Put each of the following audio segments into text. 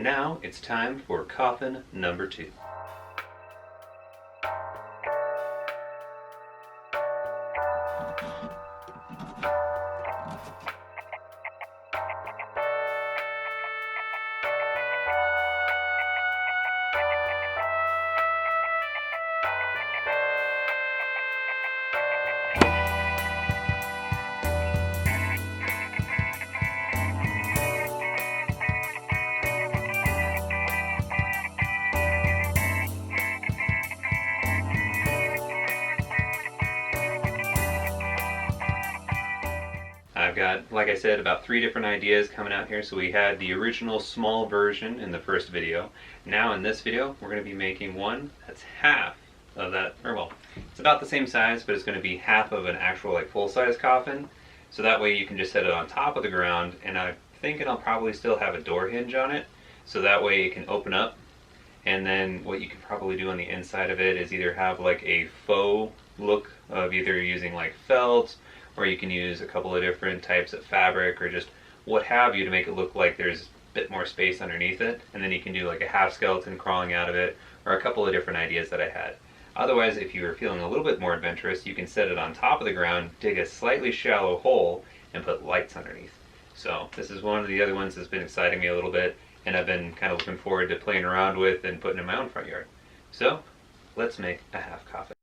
And now it's time for coffin number 2. I've got, like I said, about 3 different ideas coming out here. So we had the original small version in the first video. Now in this video, we're going to be making one that's half of that, or well, it's about the same size, but it's going to be half of an actual like full-size coffin. So that way you can just set it on top of the ground, and I'm thinking I'll probably still have a door hinge on it. So that way it can open up, and then what you can probably do on the inside of it is either have like a faux look of either using like felt, or you can use a couple of different types of fabric or just what have you to make it look like there's a bit more space underneath it, and then you can do like a half skeleton crawling out of it, or a couple of different ideas that I had. Otherwise, if you were feeling a little bit more adventurous, you can set it on top of the ground, dig a slightly shallow hole, and put lights underneath. So this is one of the other ones that's been exciting me a little bit, and I've been kind of looking forward to playing around with and putting in my own front yard. So let's make a half coffin.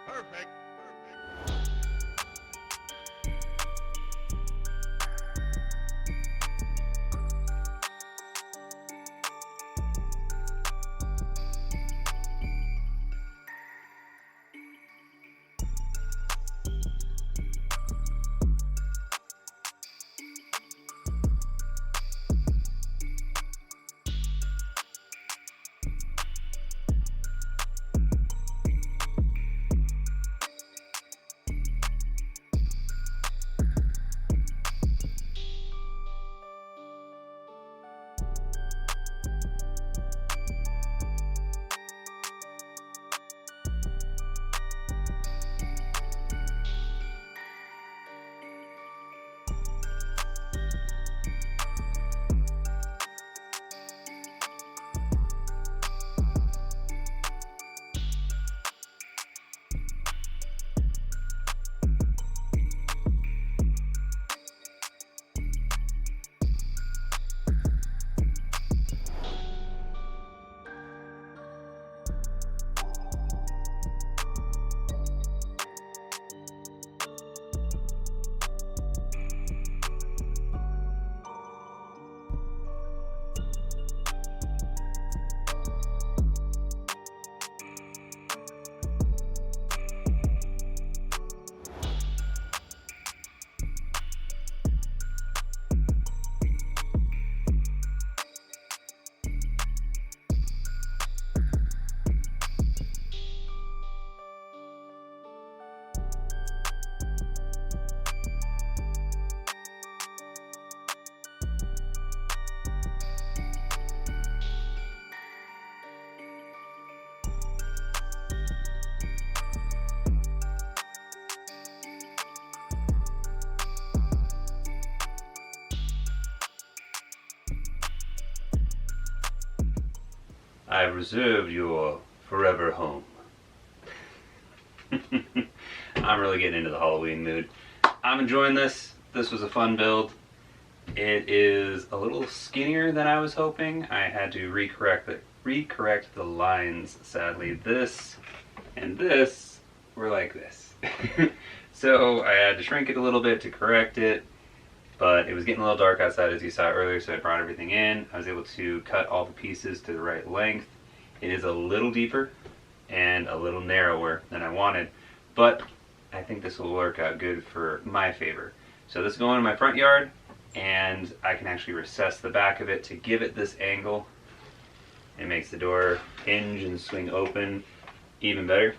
Perfect. I reserved your forever home. I'm really getting into the Halloween mood. I'm enjoying this. This was a fun build. It is a little skinnier than I was hoping. I had to recorrect the lines, sadly. This and this were like this. So I had to shrink it a little bit to correct it, but it was getting a little dark outside as you saw earlier, so I brought everything in. I was able to cut all the pieces to the right length. It is a little deeper and a little narrower than I wanted, but I think this will work out good for my favor. So this is going in my front yard, and I can actually recess the back of it to give it this angle. It makes the door hinge and swing open even better.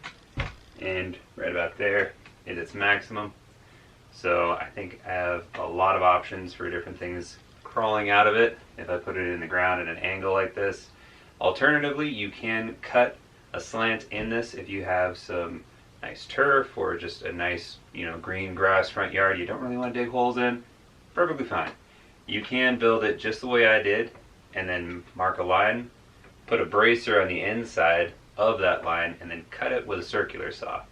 And right about there is its maximum. So I think I have a lot of options for different things crawling out of it if I put it in the ground at an angle like this. Alternatively, you can cut a slant in this if you have some nice turf or just a nice, green grass front yard you don't really want to dig holes in. Perfectly fine. You can build it just the way I did and then mark a line, put a bracer on the inside of that line, and then cut it with a circular saw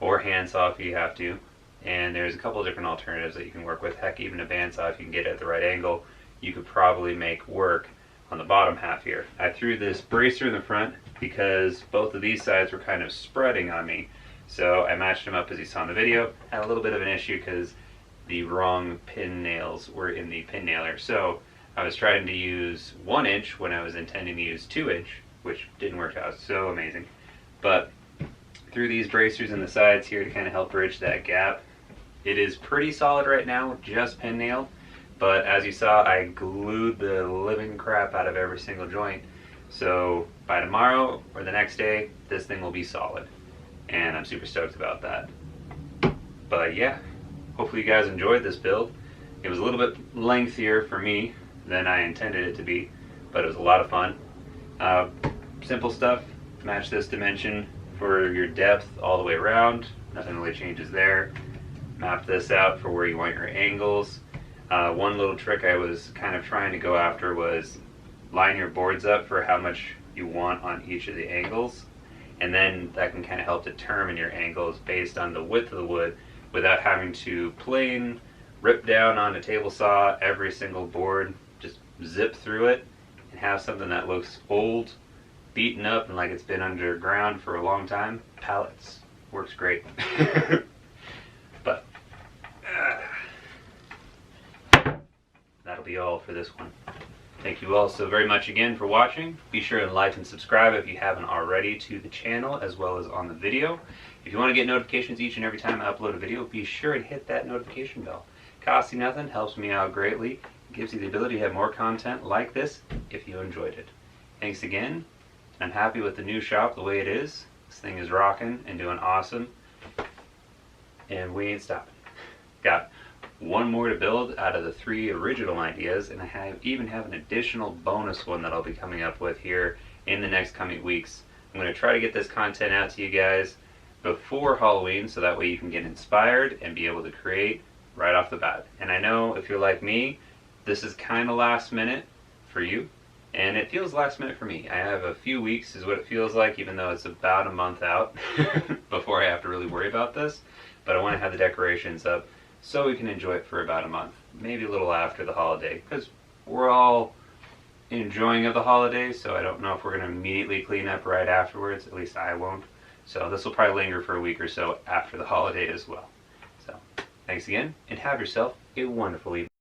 or hand saw if you have to. And there's a couple of different alternatives that you can work with. Heck, even a bandsaw, if you can get it at the right angle, you could probably make work on the bottom half here. I threw this bracer in the front because both of these sides were kind of spreading on me. So I matched them up as you saw in the video. Had a little bit of an issue because the wrong pin nails were in the pin nailer. So I was trying to use 1 inch when I was intending to use 2 inch, which didn't work out so amazing. But through these bracers in the sides here to kind of help bridge that gap. It is pretty solid right now, just pin nailed. But as you saw, I glued the living crap out of every single joint. So by tomorrow or the next day, this thing will be solid. And I'm super stoked about that. But yeah, hopefully you guys enjoyed this build. It was a little bit lengthier for me than I intended it to be, but it was a lot of fun. Simple stuff, match this dimension for your depth all the way around. Nothing really changes there. Map this out for where you want your angles. One little trick I was kind of trying to go after was line your boards up for how much you want on each of the angles, and then that can kind of help determine your angles based on the width of the wood without having to plane rip down on a table saw every single board, just zip through it and have something that looks old, beaten up, and like it's been underground for a long time. Pallets works great. But that'll be all for this one. Thank you all so very much again for watching. Be sure to like and subscribe if you haven't already to the channel as well as on the video. If you want to get notifications each and every time I upload a video, be sure to hit that notification bell. Costs you nothing, helps me out greatly, gives you the ability to have more content like this if you enjoyed it. Thanks again. I'm happy with the new shop the way it is. This thing is rocking and doing awesome. And we ain't stopping. Got one more to build out of the 3 original ideas, and I even have an additional bonus one that I'll be coming up with here in the next coming weeks. I'm going to try to get this content out to you guys before Halloween so that way you can get inspired and be able to create right off the bat. And I know if you're like me, this is kind of last minute for you, and it feels last minute for me. I have a few weeks is what it feels like, even though it's about a month out before I have to really worry about this. But I want to have the decorations up so we can enjoy it for about a month, maybe a little after the holiday, because we're all enjoying of the holidays, so I don't know if we're going to immediately clean up right afterwards. At least I won't. So this will probably linger for a week or so after the holiday as well. So thanks again, and have yourself a wonderful evening.